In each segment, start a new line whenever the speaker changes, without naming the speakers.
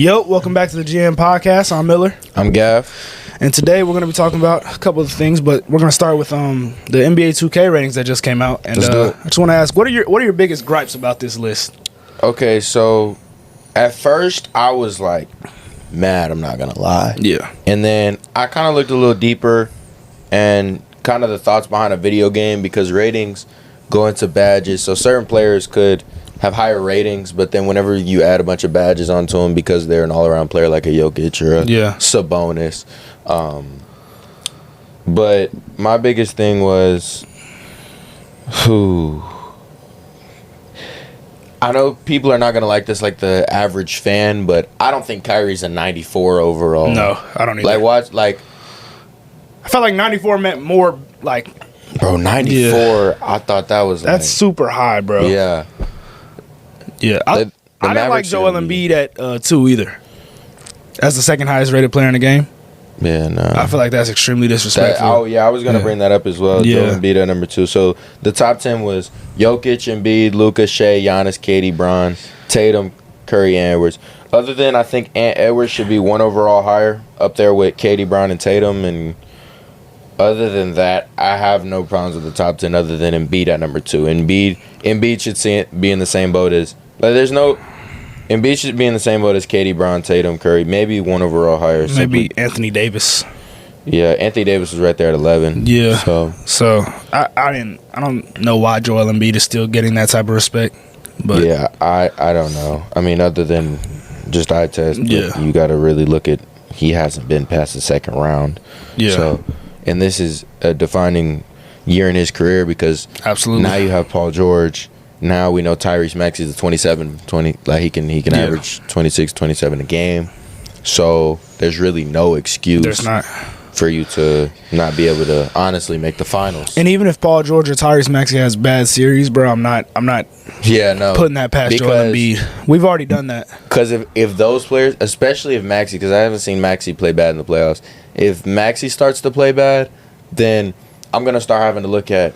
Yo, welcome back to the GM Podcast. I'm Miller.
I'm Gav.
And today we're going to be talking about a couple of things, but we're going to start with the NBA 2K ratings that just came out. And
Let's do it.
I just want to ask, what are your biggest gripes about this list?
Okay, so at first I was like mad, I'm not going to lie.
Yeah.
And then I kind of looked a little deeper and kind of the thoughts behind a video game, because ratings go into badges. So certain players could have higher ratings, but then whenever you add a bunch of badges onto them because they're an all-around player like a Jokic or a Sabonis. But my biggest thing was, I know people are not going to like this, like the average fan, but I don't think Kyrie's a 94 overall.
No, I don't either.
I
felt like 94 meant more, like...
Bro, 94, I thought that was
That's super high, bro.
Yeah.
Yeah, I didn't like Joel Embiid at 2 either. As the second highest rated player in the game.
Yeah, no.
I feel like that's extremely disrespectful.
I was going to bring that up as well.
Yeah.
Joel Embiid at number 2. So the top 10 was Jokic, Embiid, Luka, Shea, Giannis, KD, Bron, Tatum, Curry, and Edwards. Other than, I think Edwards should be 1 overall higher, up there with KD, Bron, and Tatum. And other than that, I have no problems with the top 10 other than Embiid at number 2. Embiid should be in the same boat as... Embiid should be in the same boat as KD, Bron, Tatum, Curry. Maybe 1 overall higher.
Maybe Anthony Davis.
Yeah, Anthony Davis was right there at 11.
Yeah. So I don't know why Joel Embiid is still getting that type of respect. But
yeah, I don't know. I mean, other than just eye test,
yeah,
you got to really look at, he hasn't been past the second round.
Yeah.
So, and this is a defining year in his career, because
absolutely
now you have Paul George. Now we know Tyrese Maxey's a 20, like he can average 26, 27 a game. So there's really no excuse for you to not be able to honestly make the finals.
And even if Paul George or Tyrese Maxey has bad series, bro, I'm not putting that past Joel Embiid. We've already done that.
Because if those players, especially if Maxey, because I haven't seen Maxey play bad in the playoffs, if Maxey starts to play bad, then I'm going to start having to look at,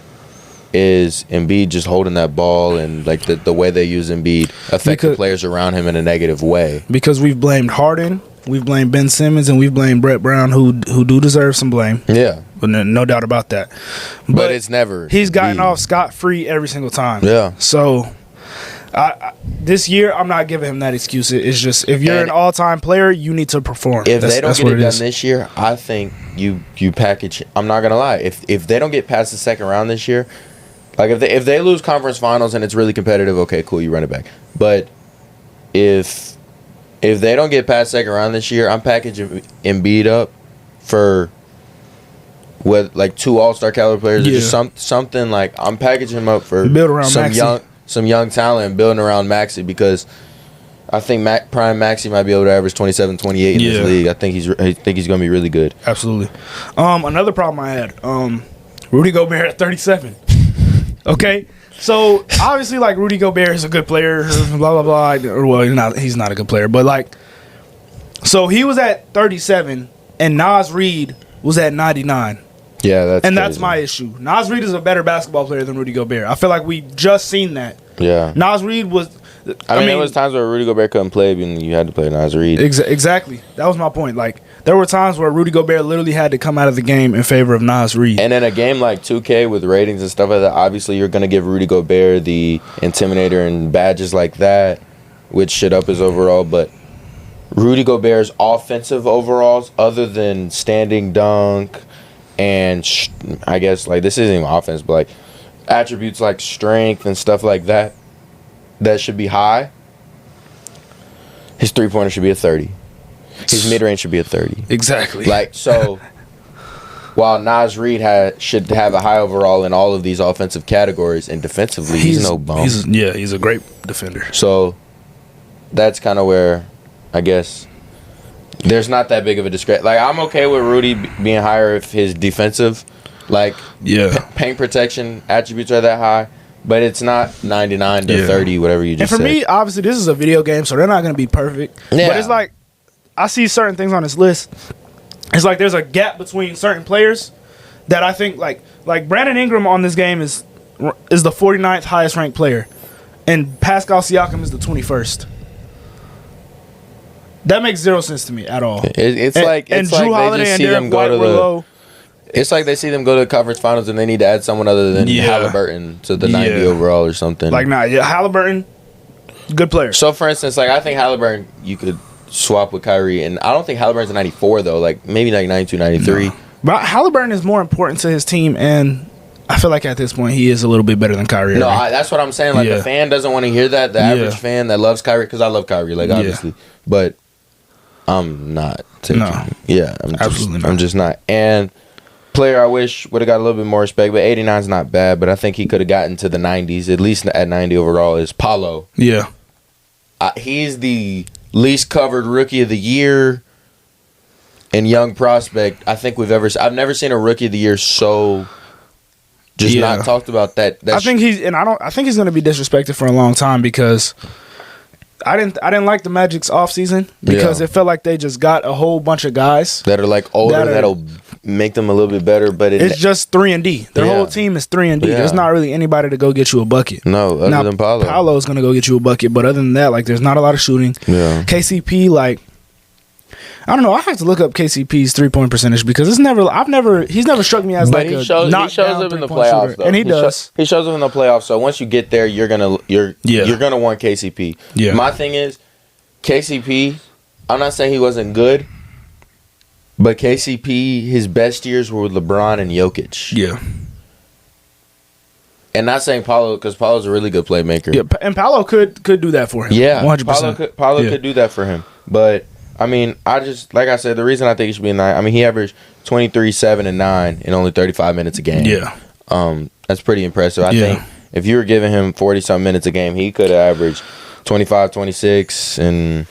is Embiid just holding that ball, and like the way they use Embiid affect the players around him in a negative way? Because
we've blamed Harden, we've blamed Ben Simmons, and we've blamed Brett Brown, who do deserve some blame.
Yeah.
But no doubt about that.
But it's never...
He's gotten off scot-free every single time.
Yeah.
So... this year, I'm not giving him that excuse. It's just, if you're an all-time player, you need to perform.
If they don't get it done this year, I think you package. I'm not gonna lie. If they don't get past the second round this year, like if they lose conference finals and it's really competitive, okay, cool, you run it back. But if they don't get past second round this year, I'm packaging Embiid up for with like 2 all-star caliber players. Yeah. Or just something like, I'm packaging him up for
build around
some young talent and building around Maxey, because I think prime Maxey might be able to average 27, 28 in this league. I think he's going to be really good.
Absolutely. Another problem I had, Rudy Gobert at 37. Okay, so obviously, like, Rudy Gobert is a good player, blah blah blah. Well, he's not a good player, but like, so he was at 37, and Naz Reid was at 99.
Yeah,
that's my issue. Naz Reid is a better basketball player than Rudy Gobert. I feel like we just seen that.
Yeah.
Naz Reid was...
I mean, there was times where Rudy Gobert couldn't play, and you had to play Naz Reid.
Exactly. That was my point. Like, there were times where Rudy Gobert literally had to come out of the game in favor of Naz Reid.
And in a game like 2K with ratings and stuff like that, obviously you're going to give Rudy Gobert the Intimidator and badges like that, which should up his overall. But Rudy Gobert's offensive overalls, other than standing dunk and I guess, like, this isn't even offense, but like attributes like strength and stuff like that should be high. His 3-pointer should be a 30. His mid-range should be a 30.
Exactly.
Like, so while Naz Reid should have a high overall in all of these offensive categories, and defensively he's no bum.
He's a great defender.
So that's kind of where I guess there's not that big of a discrepancy. Like, I'm okay with Rudy being higher if his defensive, like, paint protection attributes are that high, but it's not 99 to 30, whatever you just said.
And for me, obviously, this is a video game, so they're not going to be perfect. Yeah. But it's like, I see certain things on this list. It's like there's a gap between certain players that I think, like Brandon Ingram on this game is the 49th highest ranked player, and Pascal Siakam is the 21st. That makes zero sense to me at all.
It's like
Drew Holiday
they just
and
see them
Derek
go
White
to
were
the.
low.
It's like they see them go to the conference finals and they need to add someone other than Halliburton to the 90 overall or something.
Like, Halliburton, good player.
So, for instance, like I think Halliburton, you could swap with Kyrie, and I don't think Halliburton's a 94 though. Like maybe like 92, 93.
No. But Halliburton is more important to his team, and I feel like at this point he is a little bit better than Kyrie.
No, that's what I'm saying. Like the fan doesn't want to hear that. The average fan that loves Kyrie, because I love Kyrie, like obviously, but I'm not taking.
No.
Yeah, I'm just not. And player I wish would have got a little bit more respect, but 89 is not bad. But I think he could have gotten to the 90s, at least at 90 overall. Is Paolo?
Yeah,
he's the least covered rookie of the year and young prospect I think we've ever. I've never seen a rookie of the year so just not talked about. I
think he's going to be disrespected for a long time because I didn't like the Magic's offseason because it felt like they just got a whole bunch of guys
that are like older that'll make them a little bit better, but
it's just 3-and-D. Their whole team is 3-and-D. There's not really anybody to go get you a bucket.
No, other than Paolo.
Paolo's going to go get you a bucket, but other than that, like there's not a lot of shooting.
Yeah.
KCP, like I don't know. I have to look up KCP's 3-point percentage because he's never struck me as
but
like
he shows up in the playoffs though.
And he does.
He shows up in the playoffs. So once you get there, you're gonna want KCP.
Yeah.
My thing is KCP. I'm not saying he wasn't good, but KCP, his best years were with LeBron and Jokic.
Yeah.
And not saying Paolo, because Paolo's a really good playmaker.
Yeah, and Paolo could do that for him.
Yeah,
100%.
Paolo could do that for him, but. I mean, like I said, the reason I think he should be a 9, I mean, he averaged 23, 7, and 9 in only 35 minutes a game.
Yeah.
That's pretty impressive. I think if you were giving him 40-something minutes a game, he could have averaged 25, 26, and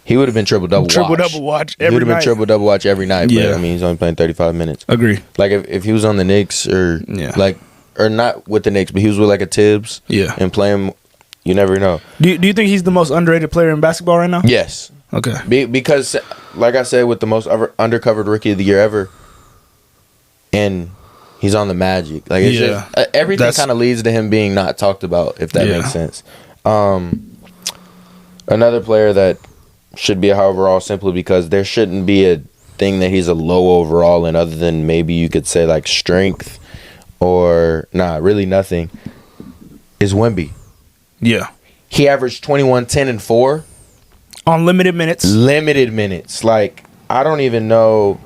he would have been triple-double watch.
Triple-double watch every night.
He would have been triple-double watch every night, but I mean, he's only playing 35 minutes.
Agree.
Like, if he was on the Knicks or not with the Knicks, but he was with like a Tibbs and playing, you never know.
Do you think he's the most underrated player in basketball right now?
Yes.
Okay.
Because, like I said, with the most undercovered rookie of the year ever, and he's on the Magic. Like it's just everything kind of leads to him being not talked about, if that makes sense. Another player that should be a high overall simply because there shouldn't be a thing that he's a low overall in, other than maybe you could say like strength or really nothing, is Wemby. Yeah. He averaged 21, 10, and 4.
On limited minutes.
Like, I don't even know.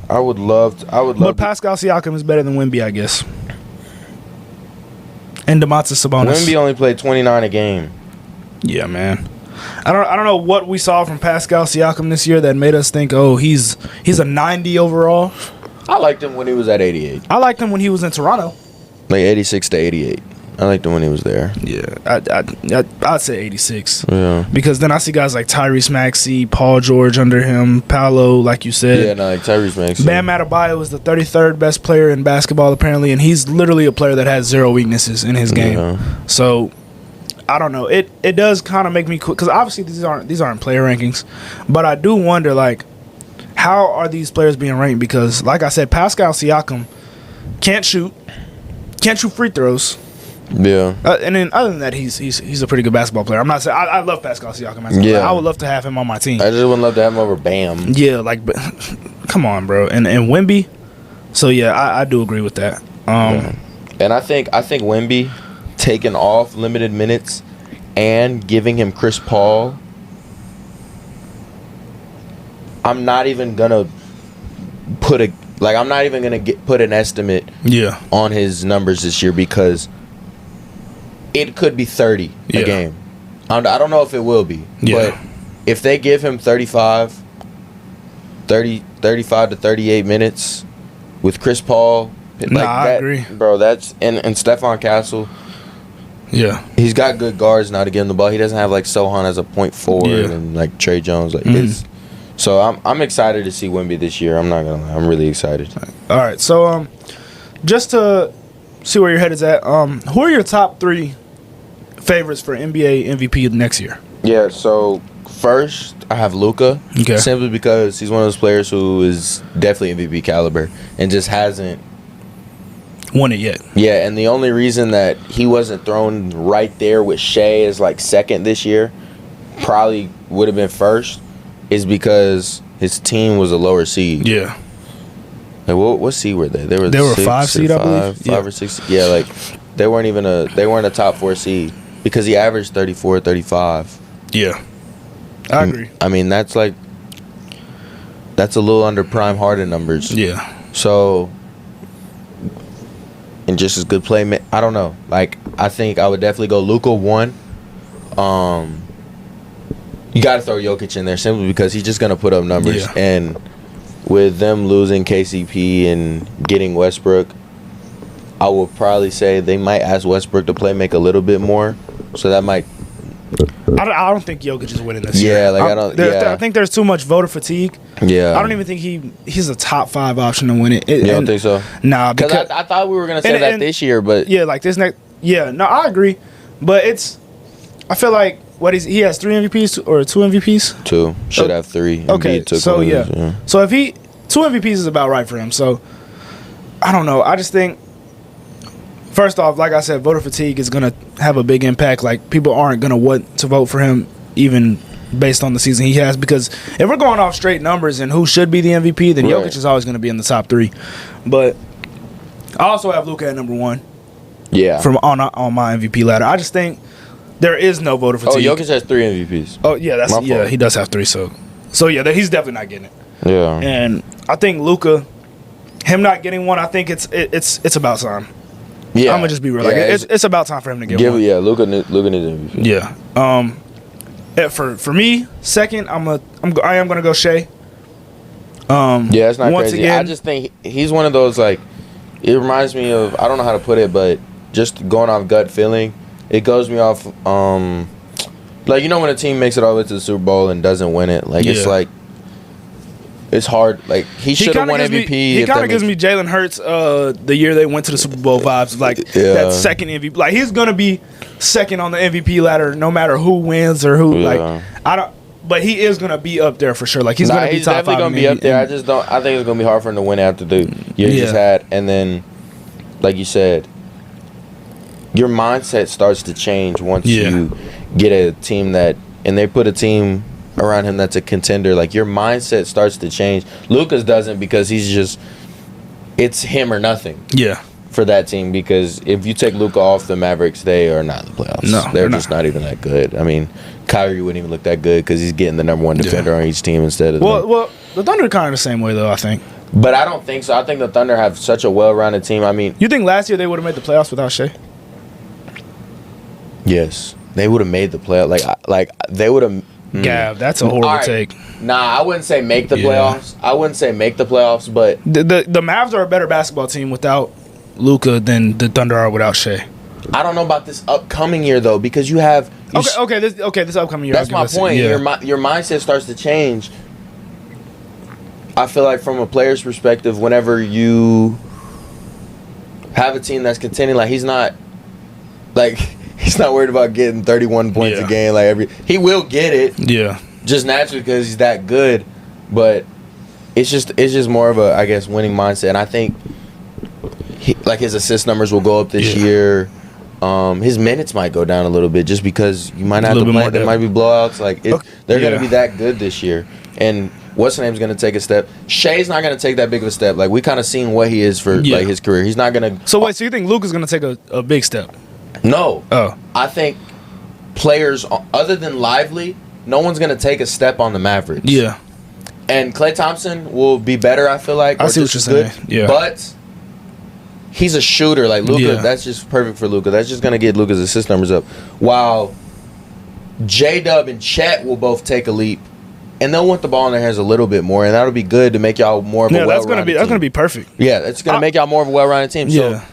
I would love. But
Pascal Siakam is better than Wemby, I guess. And Domantas Sabonis.
Wemby only played 29 a game.
Yeah, man. I don't know what we saw from Pascal Siakam this year that made us think, oh, he's a 90 overall.
I liked him when he was at 88.
I liked him when he was in Toronto.
Like 86 to 88. I liked him when he was there.
Yeah, I'd say 86.
Yeah.
Because then I see guys like Tyrese Maxey, Paul George under him, Paolo, like you said.
Yeah, like Tyrese Maxey.
Bam Adebayo is the 33rd best player in basketball apparently, and he's literally a player that has zero weaknesses in his game. Yeah. So I don't know. It does kind of make me because obviously these aren't player rankings, but I do wonder like how are these players being ranked? Because like I said, Pascal Siakam can't shoot free throws.
Yeah,
and then other than that, he's a pretty good basketball player. I'm not saying I love Pascal Siakam. Yeah, I would love to have him on my team.
I just would love to have him over Bam.
Yeah, like, come on, bro, and Wemby. So yeah, I do agree with that.
And I think Wemby taking off limited minutes and giving him Chris Paul. I'm not even gonna put an estimate on his numbers this year because it could be 30 a game. I don't know if it will be. But if they give him 35 to 38 minutes with Chris Paul,
I agree.
Bro, that's and Stephon Castle. Yeah. He's got good guards now to give him the ball. He doesn't have like Sohan as a point forward and like Trey Jones. Like so I'm excited to see Wemby this year. I'm not gonna lie. I'm really excited.
All right. So just to see where your head is at, who are your top 3 favorites for NBA MVP next year?
Yeah, so first I have Luka.
Okay.
Simply because he's one of those players who is definitely MVP caliber and just hasn't
won it yet.
Yeah, and the only reason that he wasn't thrown right there with Shea as like second this year, probably would have been first, is because his team was a lower seed.
Yeah.
Like what seed were they? They were
5 seed, I believe.
Five or 6. Yeah, like they weren't a top 4 seed because he averaged 34, 35.
Yeah. I agree.
I mean, that's a little under prime Harden numbers.
Yeah.
So, and just as good play, I don't know. Like, I think I would definitely go Luka 1. You got to throw Jokic in there simply because he's just going to put up numbers.
Yeah.
And with them losing KCP and getting Westbrook, I would probably say they might ask Westbrook to make a little bit more. So that might.
I don't think Jokic is winning this year.
Yeah, like I don't.
I think there's too much voter fatigue.
Yeah.
I don't even think he's a top 5 option to win it.
You don't think so?
Nah,
because I thought we were gonna say that this year, but
yeah, like this next. Yeah, no, I agree, but I feel like he has 3 MVPs or 2 MVPs.
2 should have 3.
Okay, so yeah, so if 2 MVPs is about right for him. So I don't know. I just think. First off, like I said, voter fatigue is going to have a big impact. Like, people aren't going to want to vote for him even based on the season he has. Because if we're going off straight numbers and who should be the MVP, then Jokic is always going to be in the top 3. But I also have Luka at number 1.
Yeah.
On my MVP ladder. I just think there is no voter fatigue.
Oh, Jokic has 3 MVPs.
Oh, yeah, he does have 3. So yeah, he's definitely not getting it.
Yeah.
And I think Luka, him not getting one, I think it's about time.
Yeah,
I'm gonna just be real. Like it's about time for him to get one.
Yeah, Luka needs MVP.
Yeah. For me, second, I am gonna go Shea.
Yeah, it's not
once
crazy.
Again,
I just think he's one of those, like, it reminds me of, I don't know how to put it, but just going off gut feeling, it goes me off. Like, you know when a team makes it all the way to the Super Bowl and doesn't win it, like it's like. It's hard. Like, he should have won MVP.
He kind of gives me Jalen Hurts the year they went to the Super Bowl vibes. Like, that second MVP. Like, he's going to be second on the MVP ladder no matter who wins or who. Like, I don't. But he is going to be up there for sure. Like, he's going to be top 5.
He's definitely going to be up there. I just don't. I think it's going to be hard for him to win after the year he just had. And then, like you said, your mindset starts to change once you get a team that. And they put a team around him that's a contender. Like, your mindset starts to change. Luka's doesn't because it's him or nothing.
Yeah.
For that team, because if you take Luka off the Mavericks, they are not in the playoffs.
No,
they're just not even that good. I mean, Kyrie wouldn't even look that good because he's getting the number 1 defender on each team instead of.
Well, the Thunder are kind of the same way though. I think.
But I don't think so. I think the Thunder have such a well-rounded team. I mean,
you think last year they would have made the playoffs without Shea?
Yes, they would have made the playoff. Like they would have.
Yeah, that's a horrible take.
Nah, I wouldn't say make the playoffs. I wouldn't say make the playoffs, but
the Mavs are a better basketball team without Luka than the Thunder are without Shea.
I don't know about this upcoming year though, because you have
this upcoming year.
That's my point. Yeah. Your mindset starts to change. I feel like from a player's perspective, whenever you have a team that's contending, like he's not worried about getting 31 points a game. Like he will get it.
Yeah.
Just naturally because he's that good, but it's just more of a, I guess, winning mindset. And I think his assist numbers will go up this year. His minutes might go down a little bit just because you might not have to play. There might be blowouts. Like they're going to be that good this year. And what's the name's going to take a step? Shea's not going to take that big of a step. Like we kind of seen what he is for like his career. He's not going to.
So wait, so you think Luka's going to take a big step?
No.
Oh.
I think players other than Lively, no one's going to take a step on the Mavericks.
Yeah.
And Klay Thompson will be better, I feel like.
I see what you're saying. Yeah.
But he's a shooter. Like Luka, that's just perfect for Luka. That's just going to get Luka's assist numbers up. While J-Dub and Chet will both take a leap. And they'll want the ball in their hands a little bit more. And that'll be good to make y'all more of a well-rounded team.
That's going to be perfect.
Yeah, it's going to make y'all more of a well-rounded team.
Yeah.
So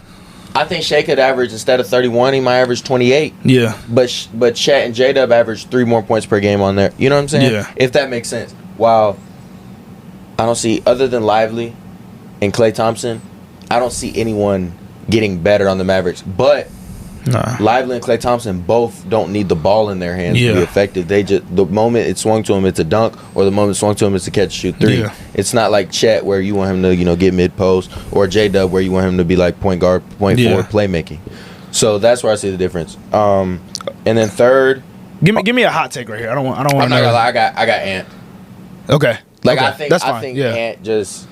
I think Shea could average, instead of 31, he might average 28.
Yeah.
But Chet and J-Dub average 3 more points per game on there. You know what I'm saying?
Yeah.
If that makes sense. While I don't see, other than Lively and Klay Thompson, I don't see anyone getting better on the Mavericks. But Lively and Klay Thompson both don't need the ball in their hands to be effective. They just, the moment it swung to him, it's a dunk, or the moment it swung to him, it's a catch, shoot 3.
Yeah.
It's not like Chet where you want him to, get mid post, or J-Dub where you want him to be like point guard, point forward playmaking. So that's where I see the difference. And then third,
give me a hot take right here. I don't want.
I'm not gonna lie. I got Ant.
Okay.
Like
Okay. That's fine.
I think
yeah.
Ant just.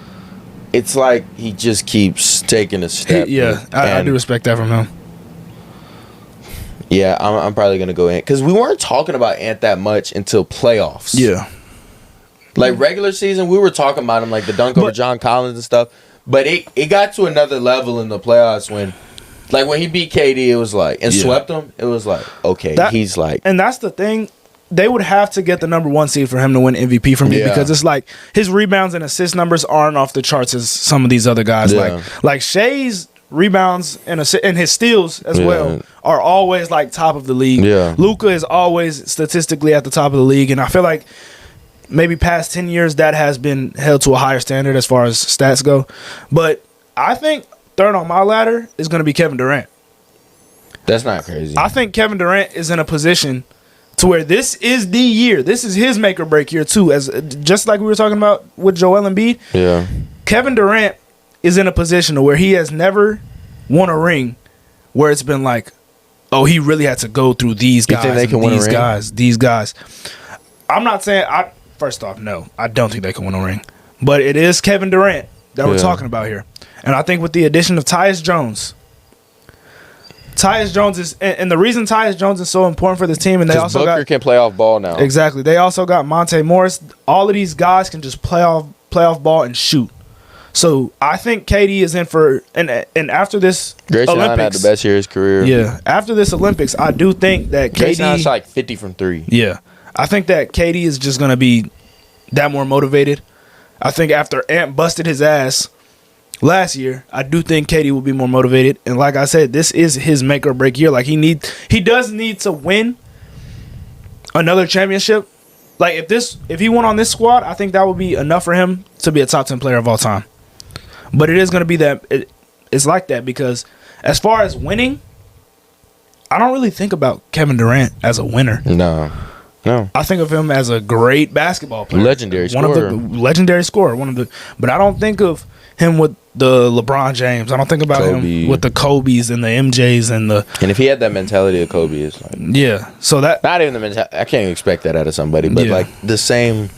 It's like he just keeps taking a step.
I do respect that from him.
Yeah, I'm probably gonna go Ant because we weren't talking about Ant that much until playoffs.
Yeah.
Like regular season, we were talking about him like the dunk over John Collins and stuff. But it got to another level in the playoffs when he beat KD, it was like and swept him. It was like okay, he's like,
and that's the thing. They would have to get the number 1 seed for him to win MVP for me because it's like his rebounds and assist numbers aren't off the charts as some of these other guys.
Yeah.
Like Shea's rebounds and his steals as well are always like top of the league.
Yeah.
Luka is always statistically at the top of the league, and I feel like maybe past 10 years that has been held to a higher standard as far as stats go. But I think third on my ladder is going to be Kevin Durant.
That's not crazy.
I think Kevin Durant is in a position to where this is the year. This is his make or break year too. As just like we were talking about with Joel Embiid.
Yeah.
Kevin Durant is in a position where he has never won a ring where it's been like, oh, he really had to go through these guys.
You think they can win a ring?
These guys. I'm not saying first off, no, I don't think they can win a ring. But it is Kevin Durant that we're talking about here. And I think with the addition of Tyus Jones is, and the reason Tyus Jones is so important for this team, and they also
Booker can play off ball now.
Exactly. They also got Monte Morris. All of these guys can just play off ball and shoot. So I think KD is in for, and after this
Grayson
Olympics,
had the best year of his career.
Yeah. After this Olympics, I do think that
Grayson
KD
like 50 from 3.
Yeah. I think that KD is just going to be that more motivated. I think after Ant busted his ass last year, I do think KD will be more motivated. And like I said, this is his make or break year. Like he does need to win another championship. Like if he won on this squad, I think that would be enough for him to be a top 10 player of all time. But it is going to be that it's like that because as far as winning, I don't really think about Kevin Durant as a winner.
No.
I think of him as a great basketball player.
Legendary scorer.
One of the legendary scorer. But I don't think of him with the LeBron James. I don't think about him with the Kobes and the MJs and the.
And if he had that mentality of Kobe, it's like
So that
not even the mentality. I can't even expect that out of somebody, but like the same.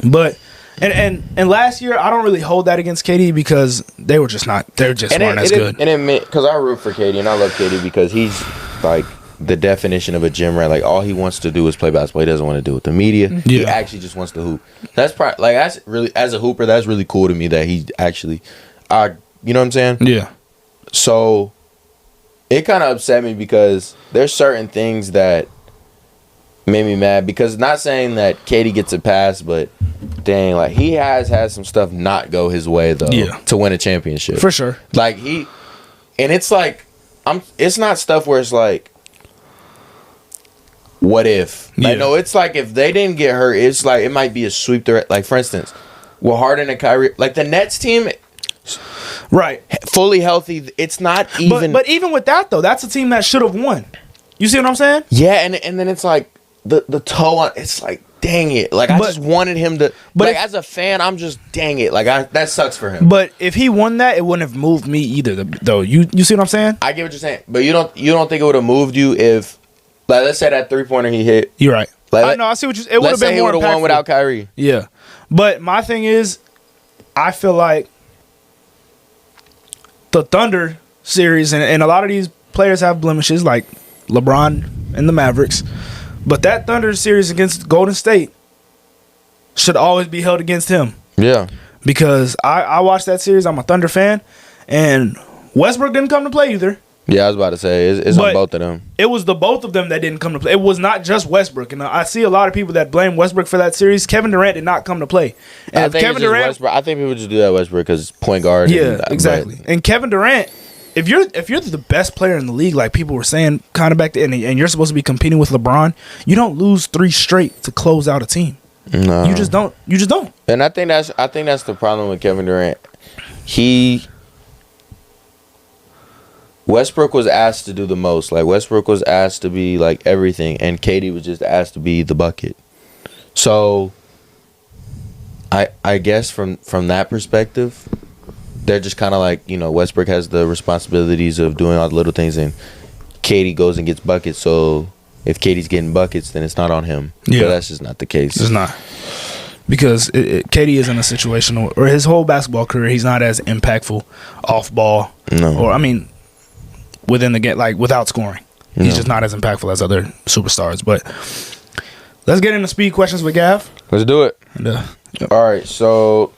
But and last year I don't really hold that against KD because they were just not. They just weren't as good.
And because I root for KD and I love KD because he's like the definition of a gym rat. Like all he wants to do is play basketball. He doesn't want to do with the media. He actually just wants to hoop. That's really, as a hooper, that's really cool to me that he actually, you know what I'm saying?
Yeah.
So it kind of upset me because there's certain things that made me mad because not saying that KD gets a pass, but dang, like he has had some stuff not go his way though to win a championship.
For sure.
Like and it's like it's not stuff where it's like what if? Like, no, it's like if they didn't get hurt, it's like it might be a sweep. Like for instance, with Harden and Kyrie, like the Nets team,
right,
fully healthy. It's not even.
But even with that though, that's a team that should have won. You see what I'm saying?
Yeah, and then it's like the toe on. It's like dang it. Like I just wanted him to. But like as a fan, I'm just dang it. Like that sucks for him.
But if he won that, it wouldn't have moved me either. Though you see what I'm saying?
I get what you're saying, but you don't think it would have moved you if. Like, let's say that 3-pointer he hit.
You're right.
Like,
I know. I see what you. It would have been more impactful. Let's say he would have won
without Kyrie.
Yeah, but my thing is, I feel like the Thunder series, and a lot of these players have blemishes, like LeBron and the Mavericks, but that Thunder series against Golden State should always be held against him.
Yeah,
because I watched that series. I'm a Thunder fan, and Westbrook didn't come to play either.
Yeah, I was about to say it's on both of them.
It was the both of them that didn't come to play. It was not just Westbrook, and I see a lot of people that blame Westbrook for that series. Kevin Durant did not come to play. And
I think Kevin Durant, Westbrook, I think people just do that Westbrook because point guard.
Yeah, exactly. And Kevin Durant, if you're the best player in the league, like people were saying kind of back then, and you're supposed to be competing with LeBron, you don't lose 3 straight to close out a team. No, you just don't. You just don't.
And I think that's the problem with Kevin Durant. Westbrook was asked to do the most. Like Westbrook was asked to be like everything, and KD was just asked to be the bucket. So, I guess from that perspective, they're just kind of like, you know, Westbrook has the responsibilities of doing all the little things, and KD goes and gets buckets. So if KD's getting buckets, then it's not on him.
Yeah,
but that's just not the case.
It's not. because KD is in a situation or his whole basketball career, he's not as impactful off ball.
No.
Or, I mean, within the game, like without scoring. He's
No.
just not as impactful as other superstars. But let's get into speed questions with Gav.
Let's do it.
And,
All right, so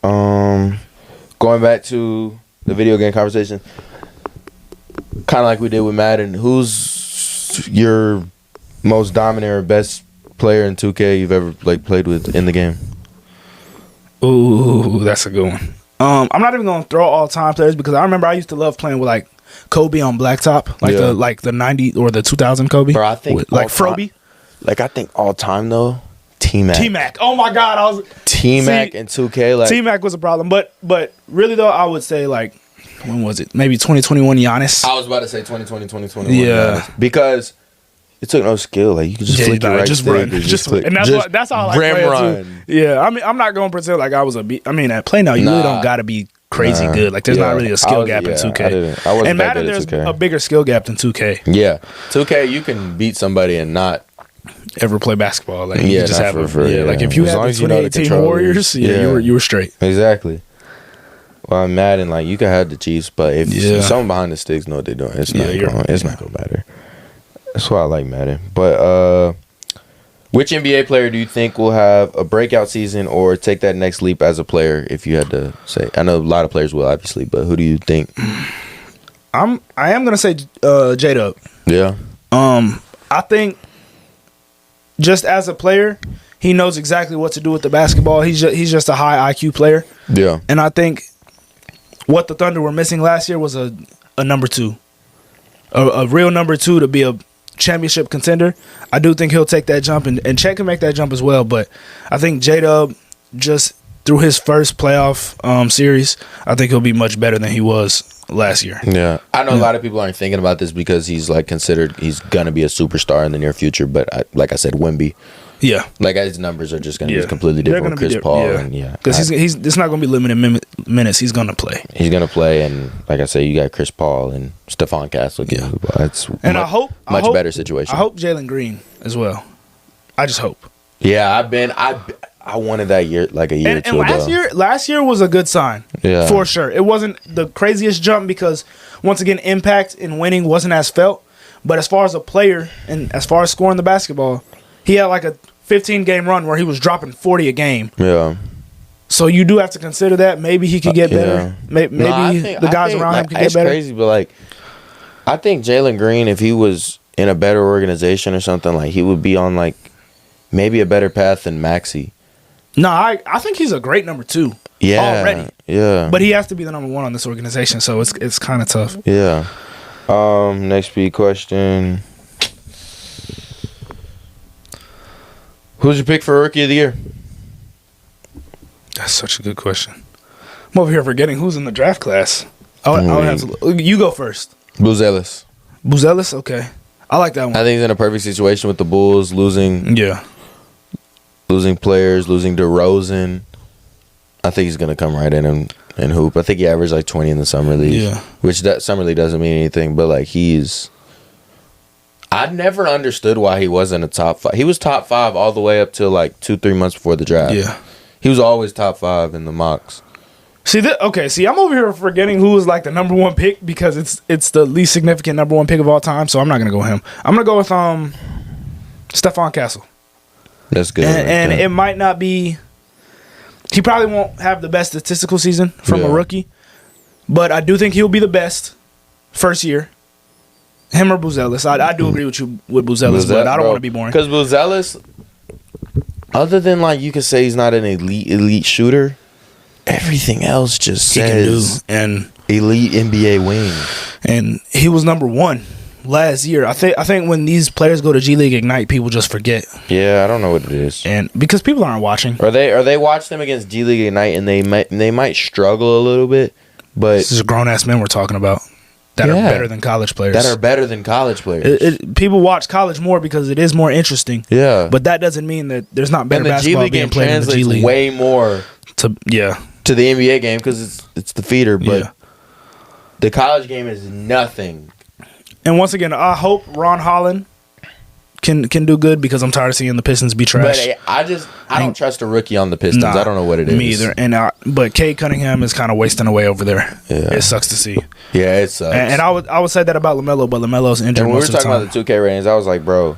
going back to the video game conversation, kind of like we did with Madden, who's your most dominant or best player in 2K you've ever like played with in the game?
ooh, that's a good one. I'm not even gonna throw all time players because I remember I used to love playing with like Kobe on Blacktop, like the 90 or the 2000 Kobe.
Bro, I think
with, like
all
Froby.
Like I think all time though, T-Mac.
T-Mac. Oh my God, I was
T-Mac and 2K. Like
T-Mac was a problem, but really though, I would say like when was it? Maybe 2021 Giannis.
I was about to say 2020, 2021.
Yeah.
Because it took no skill. Like you could just flick it right
just
stick
run,
and
just
click.
and that's how I like
rim
playing
run.
too. Yeah, I mean, I'm not going to pretend like I was I mean, at play now, you really don't got to be crazy good. Like there's not really a skill gap in 2K.
I wasn't
and
that
Madden,
good at
there's
2K.
a bigger skill gap than 2K.
Yeah, 2K you can beat somebody and not.
Ever play basketball? Like
Yeah,
you just
not
have
for-
like if you
as
had
long
the
as you know the
2018
controllers.
Warriors,
Yeah.
you were straight.
Exactly. Well, I'm Madden, like you could have the Chiefs, but if someone behind the sticks know what they're doing, it's not gonna matter. That's why I like Madden. But which NBA player do you think will have a breakout season or take that next leap as a player? If you had to say, I know a lot of players will, obviously, but who do you think?
I am gonna say J-Dub.
Yeah.
I think just as a player, he knows exactly what to do with the basketball. He's just a high IQ player.
Yeah.
And I think what the Thunder were missing last year was a number two. A real number two to be a championship contender. I do think he'll take that jump, and Chet can make that jump as well. But I think J-Dub, just through his first playoff series, I think he'll be much better than he was last year.
Yeah. I know a lot of people aren't thinking about this because he's like considered he's going to be a superstar in the near future. But like I said, Wemby.
Yeah.
Like his numbers are just going to be completely different with Chris Paul.
Because it's not going to be limited minutes. He's going to play.
He's going to play. And like I say, you got Chris Paul and Stephon Castle. Yeah. That's
and I hope
better situation.
I hope Jalen Green as well. I just hope.
Yeah, I wanted that year, like a year or two ago.
Last year was a good sign.
Yeah.
For sure. It wasn't the craziest jump because, once again, impact in winning wasn't as felt. But as far as a player and as far as scoring the basketball, he had like a 15-game run where he was dropping 40 a game.
Yeah.
So you do have to consider that. Maybe he could get better. Maybe the guys around him could get better.
It's crazy, but like, I think Jalen Green, if he was in a better organization or something, like he would be on like maybe a better path than Maxey.
No, I think he's a great number two.
Yeah.
Already.
Yeah.
But he has to be the number one on this organization, so it's kind of tough.
Yeah. Next speed question. Who's your pick for Rookie of the Year?
That's such a good question. I'm over here forgetting who's in the draft class. I would have to. You go first.
Buzelis.
Buzelis? Okay. I like that one.
I think he's in a perfect situation with the Bulls losing players, losing DeRozan. I think he's going to come right in and hoop. I think he averaged like 20 in the summer league.
Yeah.
Which that summer league doesn't mean anything, but like I never understood why he wasn't a top 5. He was top 5 all the way up till like 2-3 months before the draft.
Yeah.
He was always top 5 in the mocks.
See, I'm over here forgetting who was like the number one pick because it's the least significant number one pick of all time, so I'm not going to go with him. I'm going to go with Stephon Castle.
That's good.
And it might not be... He probably won't have the best statistical season from a rookie, but I do think he'll be the best first year. Him or Buzelis. I do agree with you with Buzelis, but I don't want to be boring.
Because Buzelis, other than like you could say he's not an elite shooter, everything else just says
and
elite NBA wing.
And he was number one last year. I think when these players go to G League Ignite, people just forget.
Yeah, I don't know what it is.
And because people aren't watching.
Are they watch them against G League Ignite and they might struggle a little bit, but
this is grown ass men we're talking about that are better than college players. People watch college more because it is more interesting.
Yeah.
But that doesn't mean that there's not better basketball being played in the G League.
Way more
to
the NBA game because it's the feeder, but the college game is nothing.
And once again, I hope Ron Holland can do good because I'm tired of seeing the Pistons be trash.
But I don't trust a rookie on the Pistons. I don't know what it is.
Me either. And but Cade Cunningham is kind of wasting away over there. Yeah. It sucks to see.
Yeah, it sucks.
And I would say that about LaMelo, but LaMelo's injured.
And when we
most
were
of the
talking
time.
about the 2K ratings, I was like, bro,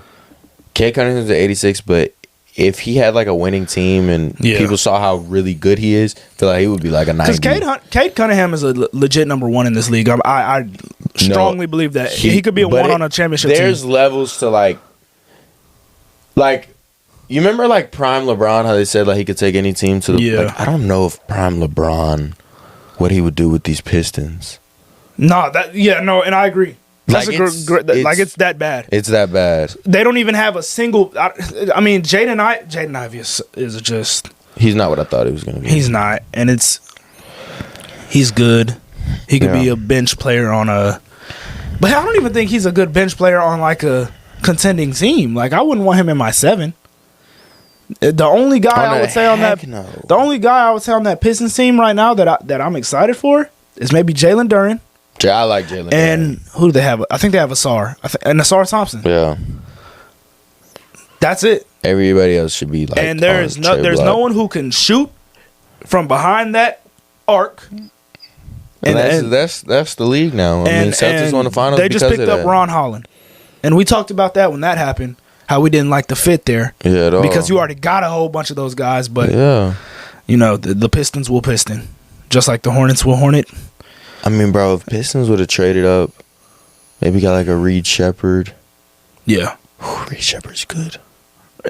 Cade Cunningham's at 86, but if he had like a winning team and people saw how really good he is, I feel like he would be like a 90.
Because Cade Cunningham is a legit number one in this league. I strongly believe that he could be a one on a championship team.
There's levels to like you remember like prime LeBron, how they said like he could take any team to the like, I don't know if prime LeBron what he would do with these Pistons.
And I agree. That's it's that bad.
It's that bad.
They don't even have a single. I mean, Jaden Ivey is just.
He's not what I thought he was going to be.
He's not, and he's good. He could be a bench player on a. But I don't even think he's a good bench player on like a contending team. Like I wouldn't want him in my 7. The only guy I would say on that Pistons team right now that I'm excited for is maybe Jalen Duren.
I like Jalen.
And who do they have? I think they have Asar. And Asar Thompson.
Yeah.
That's it.
Everybody else should be like.
And there's no one who can shoot from behind that arc.
And that's the league now. I mean, Celtics won the finals.
They just picked up Ron Holland, and we talked about that when that happened. How we didn't like the fit there.
Yeah, at all.
Because you already got a whole bunch of those guys, but the Pistons will Piston, just like the Hornets will Hornet.
I mean, bro, if Pistons would have traded up, maybe got like a Reed Shepherd.
Yeah.
Reed Shepherd's good.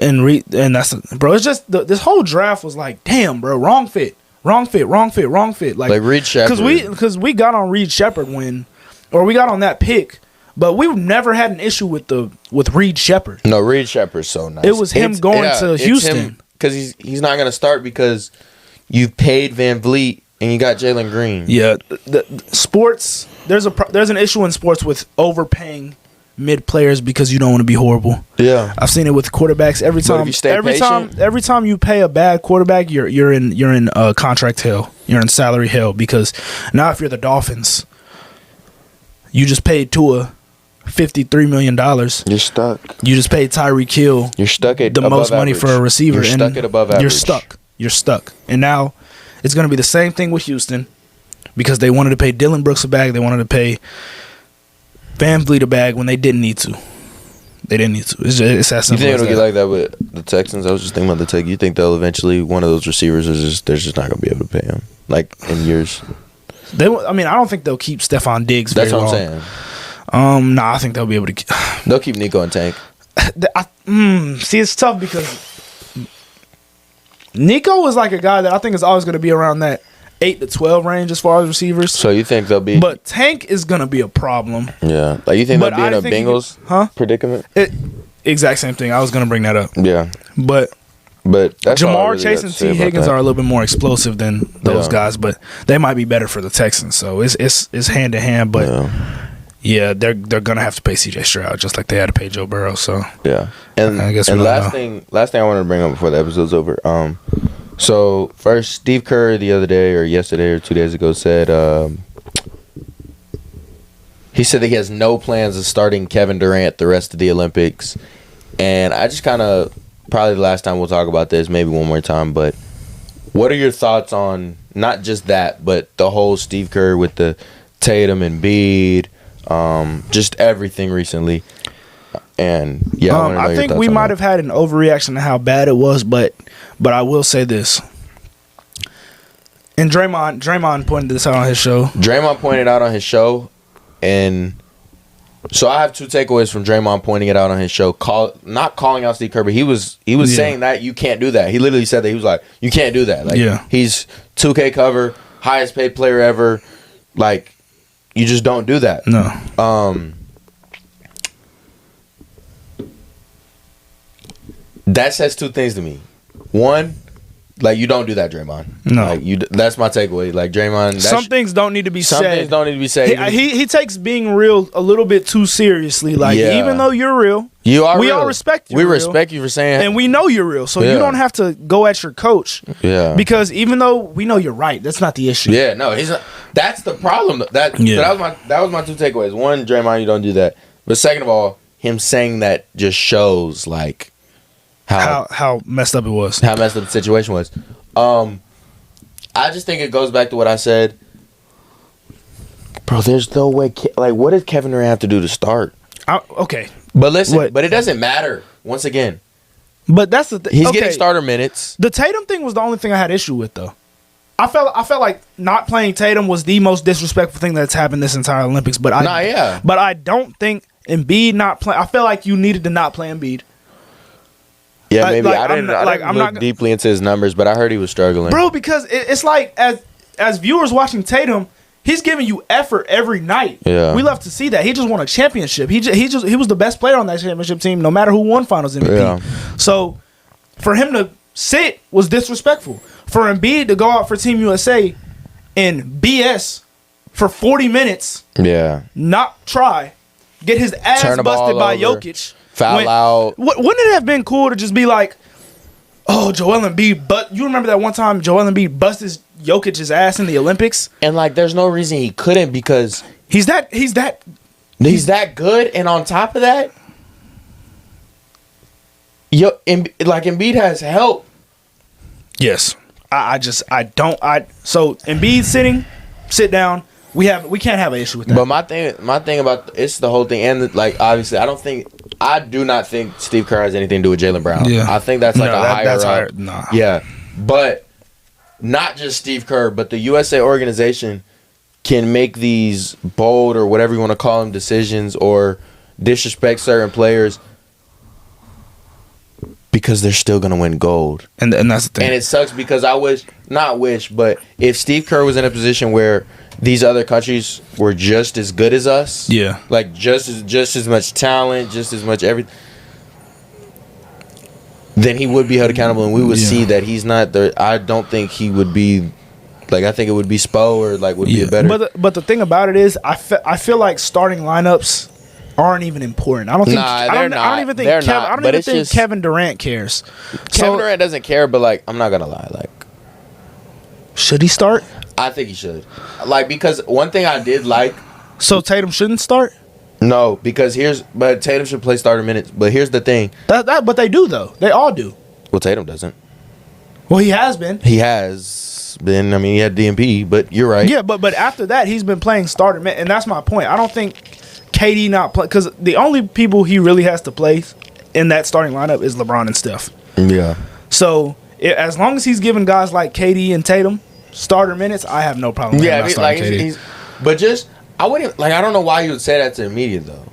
And that's bro. It's just this whole draft was like, damn, bro, wrong fit. Like
Reed Shepherd.
Because we got on Reed Shepherd we got on that pick, but we never had an issue with Reed Shepherd.
No, Reed Shepherd's so nice.
It was him going to Houston
because he's not gonna start because you've paid Van Vliet. And you got Jalen Green.
Yeah, the sports. There's an issue in sports with overpaying mid players because you don't want to be horrible. Yeah, I've seen it with quarterbacks every time. Every time you pay a bad quarterback, you're in contract hell. You're in salary hell because now if you're the Dolphins, you just paid Tua $53 million.
You're stuck.
You just paid Tyreek Hill.
You're stuck at
the most money for a receiver.
You're stuck at above average.
You're stuck. And now. It's going to be the same thing with Houston because they wanted to pay Dylan Brooks a bag. They wanted to pay Van Vliet a bag when they didn't need to. They didn't need to. It's that simple.
You think it'll get like that with the Texans? I was just thinking about the Texans. You think they'll eventually, one of those receivers, they're just not going to be able to pay him like in years?
I don't think they'll keep Stephon Diggs very long.
That's what I'm saying.
I think they'll be able to.
They'll keep Nico and Tank.
See, it's tough because Nico is like a guy that I think is always going to be around that 8 to 12 range as far as receivers.
So you think they'll be?
But Tank is going to be a problem.
Yeah, like you think they'll be in a Bengals predicament?
Exact same thing. I was going to bring that up.
Yeah,
but
that's
Jamar Chase and T Higgins are a little bit more explosive than those guys, but they might be better for the Texans. So it's hand to hand, but. Yeah, they're gonna have to pay CJ Stroud just like they had to pay Joe Burrow. So
yeah, and I guess last thing I wanted to bring up before the episode's over. So first, Steve Kerr the other day or yesterday or 2 days ago said he said that he has no plans of starting Kevin Durant the rest of the Olympics, and I just kind of probably the last time we'll talk about this, maybe one more time. But what are your thoughts on not just that, but the whole Steve Kerr with the Tatum and Embiid? Just everything recently, and
I think we might have had an overreaction to how bad it was, but I will say this. And Draymond pointed this out on his show.
Draymond pointed out on his show, and so I have 2 takeaways from Draymond pointing it out on his show. Not calling out Steve Kerr, but he was saying that you can't do that. He literally said that he was like, you can't do that. Like, he's 2K cover, highest paid player ever, like. You just don't do that.
No.
That says 2 things to me. One, like you don't do that, Draymond.
No.
Like that's my takeaway. Like Draymond.
Some things don't need to be said.
Some things don't need to be said.
He takes being real a little bit too seriously. Like even though you're real,
you are.
We all respect you.
We respect you for saying,
and we know you're real. So you don't have to go at your coach.
Yeah.
Because even though we know you're right, that's not the issue.
Yeah. No. He's not. That's the problem. That was my 2 takeaways. One, Draymond, you don't do that. But second of all, him saying that just shows like
how messed up it was.
How messed up the situation was. I just think it goes back to what I said. Bro, there's no way. Like, what did Kevin Durant have to do to start?
Okay.
But listen, but it doesn't matter. Once again.
But that's the thing.
He's getting starter minutes.
The Tatum thing was the only thing I had issue with, though. I felt like not playing Tatum was the most disrespectful thing that's happened this entire Olympics. But I don't think Embiid not playing. I felt like you needed to not play Embiid.
Yeah, maybe I didn't look deeply into his numbers, but I heard he was struggling,
bro. Because it's like as viewers watching Tatum, he's giving you effort every night.
Yeah,
we love to see that. He just won a championship. He was the best player on that championship team, no matter who won Finals MVP. Yeah. So for him to sit was disrespectful. For Embiid to go out for Team USA and BS for 40 minutes, not try, get his ass busted by Jokic.
Foul out.
Wouldn't it have been cool to just be like, oh, Joel Embiid, but you remember that one time Joel Embiid busted Jokic's ass in the Olympics?
And like there's no reason he couldn't because
he's that
good, and on top of that, Embiid has help.
Yes. So Embiid sit down. We can't have an issue with that.
But my thing about it's the whole thing, and like obviously, I do not think Steve Kerr has anything to do with Jaylen Brown. Yeah. I think that's like higher up.
Nah.
Yeah, but not just Steve Kerr, but the USA organization can make these bold or whatever you want to call them decisions or disrespect certain players because they're still gonna win gold.
And that's the thing.
And it sucks because but if Steve Kerr was in a position where these other countries were just as good as us.
Yeah.
Like just as much talent, just as much everything. Then he would be held accountable, and we would see that he's not the. I don't think he would be. Like I think it would be Spo or like would be a better.
But the thing about it is, I feel like starting lineups aren't even important. I don't think. I don't even think Kevin Durant cares.
Kevin Durant doesn't care, but like I'm not gonna lie, like
should he start?
I think he should. Like, because one thing I did like.
So Tatum shouldn't start?
No, because but Tatum should play starter minutes. But here's the thing.
But they do, though. They all do.
Well, Tatum doesn't.
Well, he has been.
He has been. I mean, he had DMP, but you're right.
Yeah, but after that, he's been playing starter minutes. And that's my point. I don't think KD not play. Because the only people he really has to play in that starting lineup is LeBron and Steph.
Yeah.
So, as long as he's giving guys like KD and Tatum starter minutes, I have no problem with him not starting KD.
But just, I wouldn't, like, I don't know why you would say that to the media, though.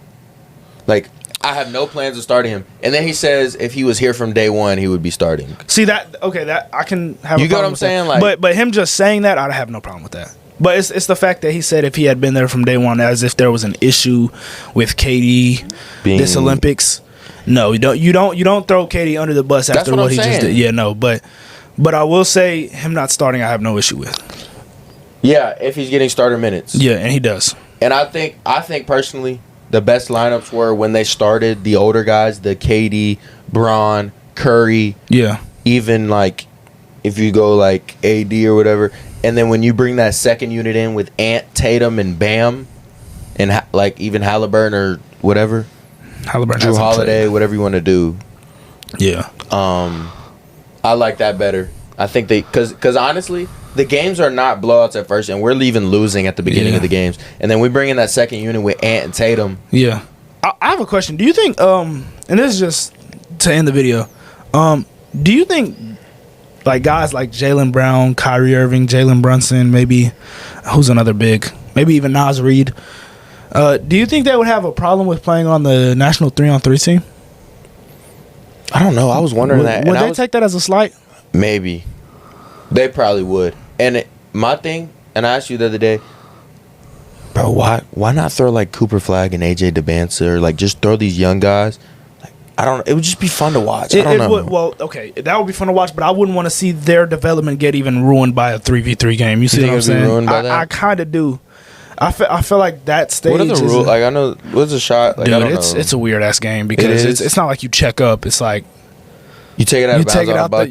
Like, I have no plans of starting him. And then he says if he was here from day one, he would be starting.
See, that I can have
you get what I'm saying?
Like, but him just saying that, I'd have no problem with that. But it's the fact that he said if he had been there from day one, as if there was an issue with KD this Olympics. No, you don't throw KD under the bus after what he just did. Yeah, no, but I will say him not starting, I have no issue with.
Yeah, if he's getting starter minutes.
Yeah, and he does.
And I think personally, the best lineups were when they started the older guys, the KD, Bron, Curry.
Yeah.
Even like if you go like AD or whatever, and then when you bring that second unit in with Ant, Tatum, and Bam, and like even Halliburton or whatever, Drew Holiday, whatever you want to do.
Yeah.
I like that better. I think because honestly, the games are not blowouts at first, and we're losing at the beginning of the games, and then we bring in that second unit with Ant and Tatum.
Yeah. I have a question. Do you think, and this is just to end the video, do you think like guys like Jaylen Brown, Kyrie Irving, Jalen Brunson, maybe who's another big, maybe even Naz Reid, do you think they would have a problem with playing on the national 3-on-3 team?
I don't know. I was wondering that.
Would they take that as a slight?
Maybe. They probably would. And my thing, and I asked you the other day, bro, why not throw like Cooper Flagg and AJ DeBanza, or like just throw these young guys? Like, I don't know. It would just be fun to watch. I don't know.
Well, okay, that would be fun to watch, but I wouldn't want to see their development get even ruined by a 3v3 game. You see what I'm saying? I kind of do. I feel like that stage.
What are the rules? Like, I know what's a shot. Like,
dude, it's a weird ass game because it's not like you check up. It's like
you take it out.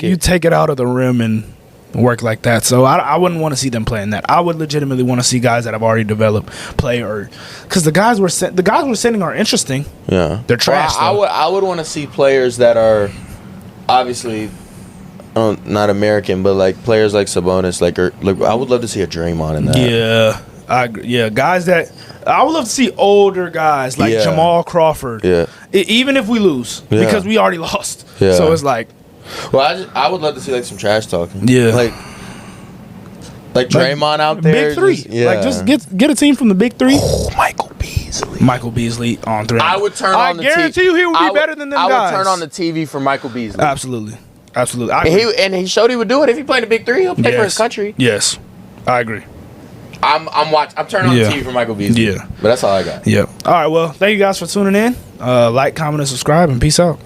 You take it out of the rim
and work like that. So I wouldn't want to see them playing that. I would legitimately want to see guys that have already developed play, or because the guys we're sending are interesting.
Yeah,
they're trash.
Well, I would want to see players that are obviously not American, but like players like Sabonis. Like I would love to see a Draymond in that.
Yeah, I agree. Yeah, guys that I would love to see older guys like Jamal Crawford.
Yeah,
even if we lose because we already lost.
Yeah.
So it's like.
Well, I would love to see like some trash talking.
Yeah,
like Draymond out there.
Big three. Just get a team from the big three.
Oh, Michael Beasley
on three.
I would turn on the TV.
I guarantee you he would be better than them guys.
I would turn on the TV for Michael Beasley.
Absolutely.
And he showed he would do it. If he played a big three, he'll play for his country.
Yes, I agree.
I'm turning on the TV for Michael Beasley.
Yeah,
but that's all I got.
Yeah. All right. Well, thank you guys for tuning in. Like, comment, and subscribe, and peace out.